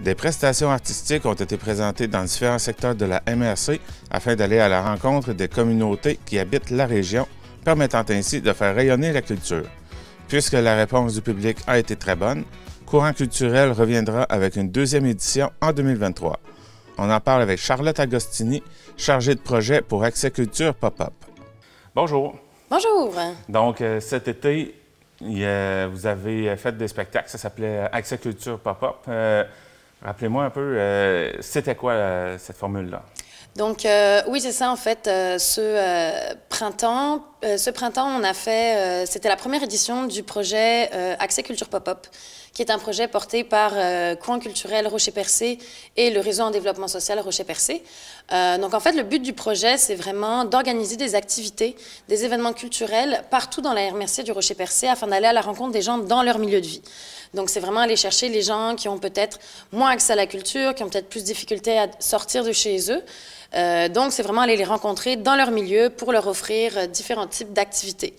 Des prestations artistiques ont été présentées dans différents secteurs de la MRC afin d'aller à la rencontre des communautés qui habitent la région, permettant ainsi de faire rayonner la culture. Puisque la réponse du public a été très bonne, Courant culturel reviendra avec une deuxième édition en 2023. On en parle avec Charlotte Agostini, chargée de projet pour Accès Culture Pop-Up. Bonjour. Bonjour. Donc, cet été, vous avez fait des spectacles, ça s'appelait Accès Culture Pop-Up. Rappelez-moi un peu, c'était quoi cette formule-là? Donc, oui, c'est ça, en fait. Ce printemps, on a fait, c'était la première édition du projet Accès Culture Pop-Up, qui est un projet porté par Courant culturel Rocher-Percé et le réseau en développement social Rocher-Percé. Donc, en fait, le but du projet, c'est vraiment d'organiser des activités, des événements culturels partout dans la MRC du Rocher-Percé afin d'aller à la rencontre des gens dans leur milieu de vie. Donc, c'est vraiment aller chercher les gens qui ont peut-être moins accès à la culture, qui ont peut-être plus de difficultés à sortir de chez eux. Donc, c'est vraiment aller les rencontrer dans leur milieu pour leur offrir différents types d'activités.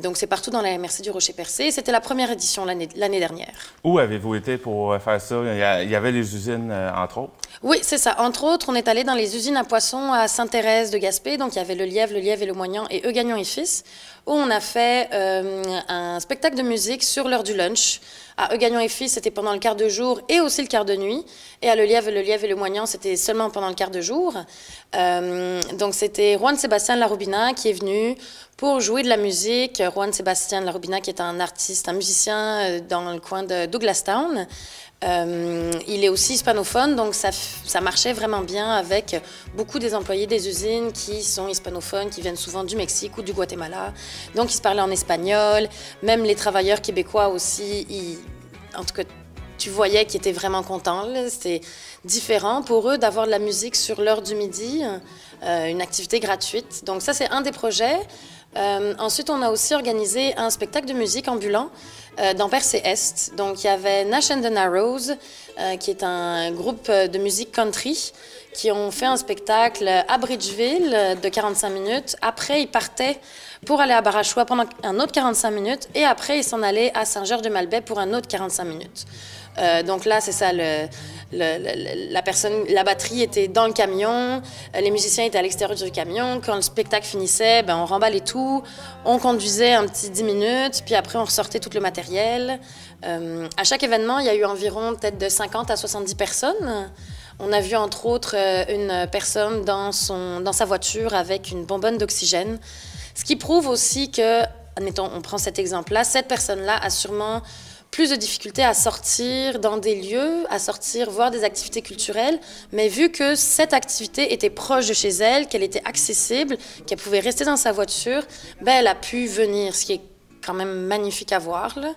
Donc, c'est partout dans la MRC du Rocher-Percé. C'était la première édition l'année dernière. Où avez-vous été pour faire ça? Il y avait les usines, entre autres? Oui, c'est ça. Entre autres, on est allé dans les usines à poissons à Sainte-Thérèse de Gaspé. Donc, il y avait le Lièvre et le Moignon et Gagnon et Fils, où on a fait un spectacle de musique sur l'heure du lunch. À Gagnon et Fils, c'était pendant le quart de jour et aussi le quart de nuit. Et à le Lièvre et le Moignon, c'était seulement pendant le quart de jour. Donc, c'était Juan Sébastien Larobina qui est venu pour jouer de la musique. Juan Sébastien Larobina, qui est un artiste, un musicien dans le coin de Douglastown. Il est aussi hispanophone, donc ça marchait vraiment bien avec beaucoup des employés des usines qui sont hispanophones, qui viennent souvent du Mexique ou du Guatemala. Donc, ils se parlaient en espagnol. Même les travailleurs québécois aussi, en tout cas, tu voyais qu'ils étaient vraiment contents. C'était différent pour eux d'avoir de la musique sur l'heure du midi, une activité gratuite. Donc ça, c'est un des projets. Ensuite, on a aussi organisé un spectacle de musique ambulant dans Percé-Est. Donc, il y avait Nash and the Narrows, qui est un groupe de musique country, qui ont fait un spectacle à Bridgeville de 45 minutes. Après, ils partaient pour aller à Barachois pendant un autre 45 minutes. Et après, ils s'en allaient à Saint-Georges-de-Malbaie pour un autre 45 minutes. Donc là, c'est ça, la batterie était dans le camion, les musiciens étaient à l'extérieur du camion. Quand le spectacle finissait, on remballait tout, on conduisait un petit 10 minutes, puis après on ressortait tout le matériel. À chaque événement, il y a eu environ peut-être de 50 à 70 personnes. On a vu entre autres une personne dans sa voiture avec une bonbonne d'oxygène, ce qui prouve aussi que, admettons, on prend cet exemple-là, cette personne-là a sûrement plus de difficultés à sortir dans des lieux, à sortir voir des activités culturelles, mais vu que cette activité était proche de chez elle, qu'elle était accessible, qu'elle pouvait rester dans sa voiture, elle a pu venir, ce qui est quand même magnifique à voir, là.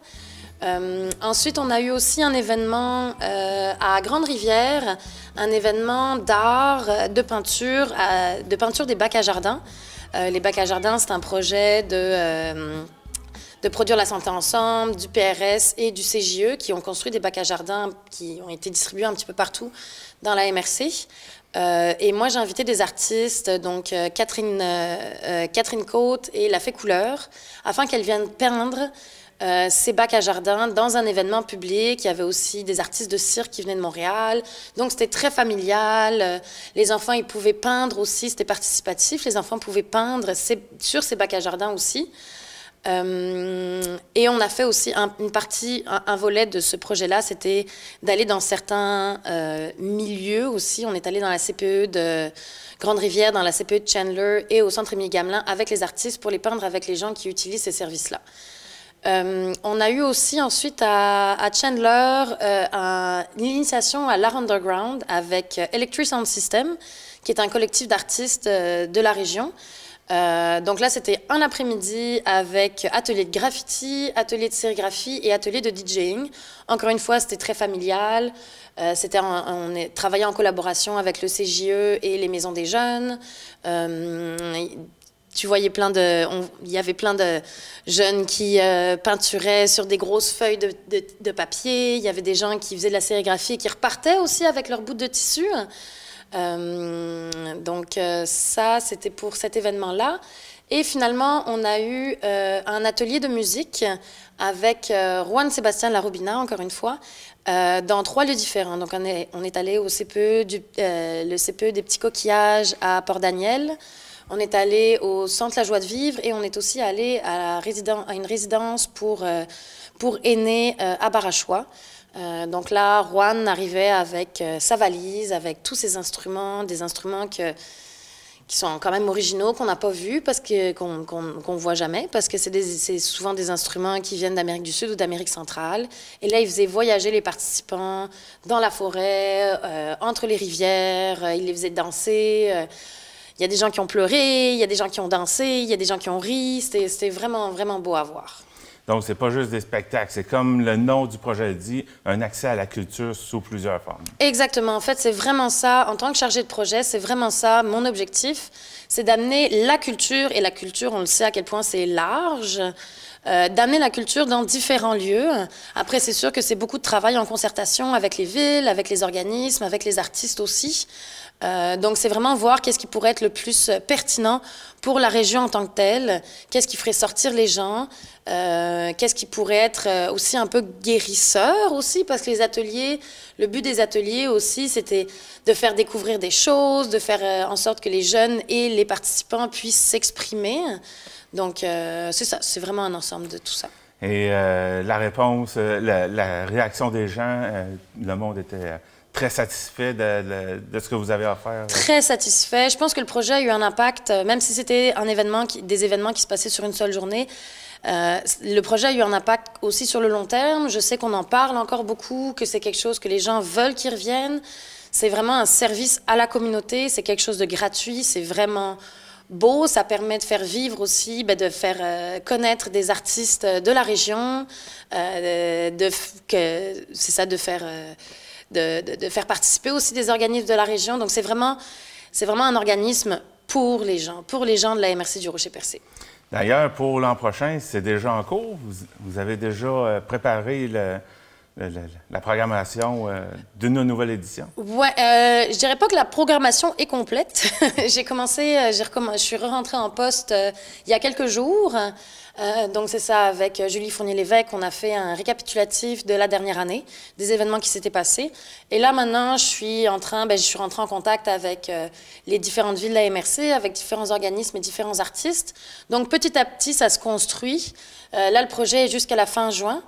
Ensuite, on a eu aussi un événement à Grande-Rivière, un événement d'art, de peinture des bacs à jardin. Les bacs à jardin, c'est un projet de Produire la santé ensemble, du PRS et du CJE qui ont construit des bacs à jardin qui ont été distribués un petit peu partout dans la MRC. Et moi, j'ai invité des artistes, donc Catherine Côte et La Fée Couleur, afin qu'elles viennent peindre ces bacs à jardin dans un événement public. Il y avait aussi des artistes de cirque qui venaient de Montréal. Donc, c'était très familial. Les enfants, ils pouvaient peindre aussi. C'était participatif. Les enfants pouvaient peindre sur ces bacs à jardin aussi. Et on a fait aussi un volet de ce projet-là, c'était d'aller dans certains milieux aussi. On est allé dans la CPE de Grande-Rivière, dans la CPE de Chandler et au Centre Émile Gamelin avec les artistes pour les peindre avec les gens qui utilisent ces services-là. On a eu aussi ensuite à Chandler une initiation à l'art underground avec Electric Sound System, qui est un collectif d'artistes de la région. Donc là, c'était un après-midi avec atelier de graffiti, atelier de sérigraphie et atelier de DJing. Encore une fois, c'était très familial. On travaillait en collaboration avec le CJE et les maisons des jeunes. Tu voyais il y avait plein de jeunes qui peinturaient sur des grosses feuilles de papier. Il y avait des gens qui faisaient de la sérigraphie et qui repartaient aussi avec leurs bouts de tissu. Donc ça, c'était pour cet événement-là. Et finalement, on a eu un atelier de musique avec Juan Sébastien Larobina, encore une fois, dans 3 lieux différents. Donc, on est allé au CPE, le CPE des Petits Coquillages à Port-Daniel. On est allé au Centre La Joie de Vivre et on est aussi allé à une résidence pour aînés à Barachois. Donc là, Juan arrivait avec sa valise, avec tous ses instruments, des instruments qui sont quand même originaux, qu'on n'a pas vus, qu'on voit jamais, parce que c'est souvent des instruments qui viennent d'Amérique du Sud ou d'Amérique centrale. Et là, il faisait voyager les participants dans la forêt, entre les rivières, il les faisait danser. Il y a des gens qui ont pleuré, il y a des gens qui ont dansé, il y a des gens qui ont ri. C'était vraiment, vraiment beau à voir. Donc, c'est pas juste des spectacles, c'est comme le nom du projet le dit, un accès à la culture sous plusieurs formes. Exactement. En fait, c'est vraiment ça. En tant que chargée de projet, c'est vraiment ça. Mon objectif, c'est d'amener la culture, et la culture, on le sait à quel point c'est large, d'amener la culture dans différents lieux. Après, c'est sûr que c'est beaucoup de travail en concertation avec les villes, avec les organismes, avec les artistes aussi. Donc, c'est vraiment voir qu'est-ce qui pourrait être le plus pertinent pour la région en tant que telle, qu'est-ce qui ferait sortir les gens, qu'est-ce qui pourrait être aussi un peu guérisseur aussi, parce que les ateliers, le but des ateliers aussi, c'était de faire découvrir des choses, de faire en sorte que les jeunes et les participants puissent s'exprimer. Donc, c'est ça, c'est vraiment un ensemble de tout ça. Et la réponse, la réaction des gens, le monde était très satisfait de ce que vous avez offert? Très satisfait. Je pense que le projet a eu un impact, même si c'était des événements qui se passaient sur une seule journée. Le projet a eu un impact aussi sur le long terme. Je sais qu'on en parle encore beaucoup, que c'est quelque chose que les gens veulent qu'ils reviennent. C'est vraiment un service à la communauté. C'est quelque chose de gratuit. C'est vraiment beau. Ça permet de faire vivre aussi, de faire connaître des artistes de la région. C'est ça, de faire participer aussi des organismes de la région. Donc, c'est vraiment un organisme pour les gens de la MRC du Rocher-Percé. D'ailleurs, pour l'an prochain, c'est déjà en cours. Vous avez déjà préparé la programmation d'une nouvelle édition? Oui, je dirais pas que la programmation est complète. Je suis rentrée en poste il y a quelques jours. Donc, c'est ça, avec Julie Fournier-Lévesque, on a fait un récapitulatif de la dernière année, des événements qui s'étaient passés. Et là, maintenant, je suis rentrée en contact avec les différentes villes de la MRC, avec différents organismes et différents artistes. Donc, petit à petit, ça se construit. Là, le projet est jusqu'à la fin juin.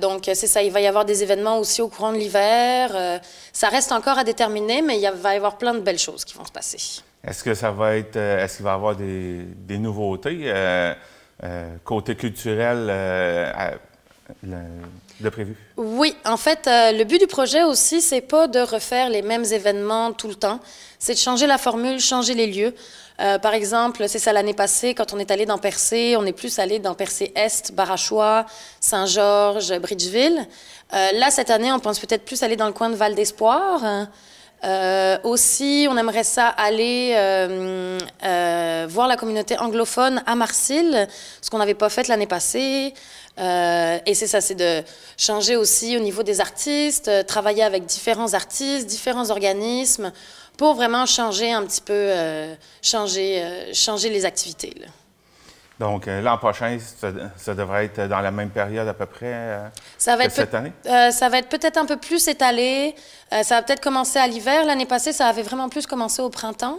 Donc, c'est ça, il va y avoir des événements aussi au courant de l'hiver. Ça reste encore à déterminer, mais il va y avoir plein de belles choses qui vont se passer. Est-ce qu'il va y avoir des nouveautés? Côté culturel de prévu? Oui, en fait, le but du projet aussi, c'est pas de refaire les mêmes événements tout le temps. C'est de changer la formule, changer les lieux. Par exemple, c'est ça l'année passée, quand on est allé dans Percé, on est plus allé dans Percé-Est, Barachois, Saint-Georges, Bridgeville. Là, cette année, on pense peut-être plus aller dans le coin de Val-d'Espoir. Aussi, on aimerait ça aller voir la communauté anglophone à Marcille, ce qu'on n'avait pas fait l'année passée. Et c'est ça, c'est de changer aussi au niveau des artistes, travailler avec différents artistes, différents organismes, pour vraiment changer un petit peu, changer les activités, là. Donc, l'an prochain, ça devrait être dans la même période à peu près cette année? Ça va être peut-être un peu plus étalé. Ça va peut-être commencer à l'hiver. L'année passée, ça avait vraiment plus commencé au printemps.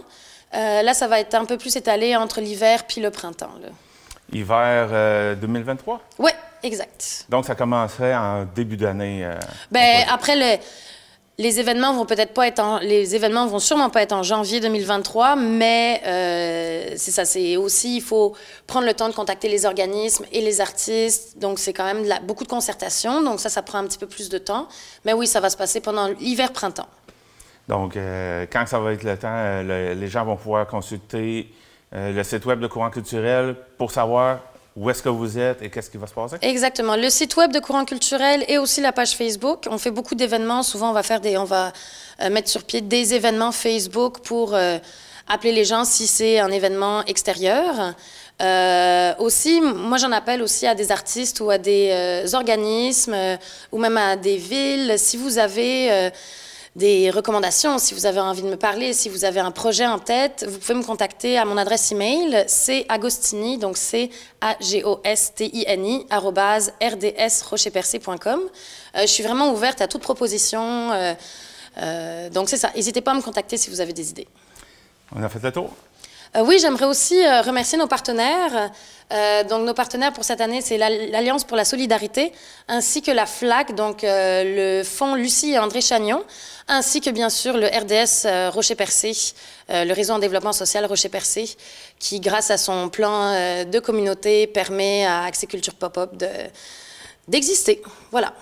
Là, ça va être un peu plus étalé entre l'hiver puis le printemps, là. Hiver 2023? Oui, exact. Donc, ça commencerait en début d'année? Après, les événements vont sûrement pas être en janvier 2023, mais c'est ça, c'est aussi, il faut prendre le temps de contacter les organismes et les artistes, donc c'est quand même beaucoup de concertation, donc ça prend un petit peu plus de temps. Mais oui, ça va se passer pendant l'hiver-printemps. Donc, quand ça va être le temps, les gens vont pouvoir consulter le site web de Courant culturel pour savoir où est-ce que vous êtes et qu'est-ce qui va se passer? Exactement. Le site web de Courant culturel et aussi la page Facebook. On fait beaucoup d'événements. Souvent, on va mettre sur pied des événements Facebook pour appeler les gens si c'est un événement extérieur. Aussi, moi, j'en appelle aussi à des artistes ou à des organismes ou même à des villes. Si vous avez des recommandations, si vous avez envie de me parler, si vous avez un projet en tête, vous pouvez me contacter à mon adresse email, c'est agostini, donc c'est agostini, @rdsrocherpercé.com. Je suis vraiment ouverte à toute proposition, donc c'est ça. N'hésitez pas à me contacter si vous avez des idées. On a fait le tour? Oui, j'aimerais aussi remercier nos partenaires. Donc, nos partenaires pour cette année, c'est l'Alliance pour la solidarité, ainsi que la FLAC, donc le Fonds Lucie et André Chagnon, ainsi que bien sûr le RDS Rocher-Percé, le Réseau en développement social Rocher-Percé, qui, grâce à son plan de communauté, permet à Accès Culture Pop-Up d'exister. Voilà.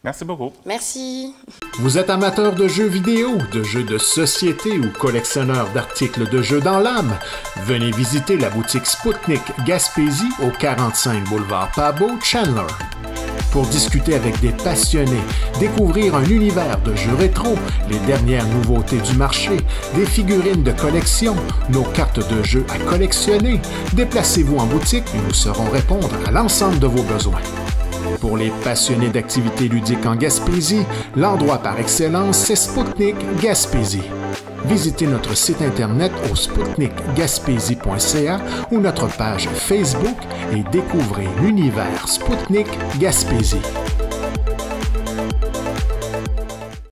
Merci beaucoup. Merci. Vous êtes amateur de jeux vidéo, de jeux de société ou collectionneur d'articles de jeux dans l'âme? Venez visiter la boutique Spoutnik Gaspésie au 45 boulevard Pabot, Chandler. Pour discuter avec des passionnés, découvrir un univers de jeux rétro, les dernières nouveautés du marché, des figurines de collection, nos cartes de jeux à collectionner, déplacez-vous en boutique et nous saurons répondre à l'ensemble de vos besoins. Pour les passionnés d'activités ludiques en Gaspésie, l'endroit par excellence, c'est Spoutnik Gaspésie. Visitez notre site internet au spoutnikgaspésie.ca ou notre page Facebook et découvrez l'univers Spoutnik Gaspésie.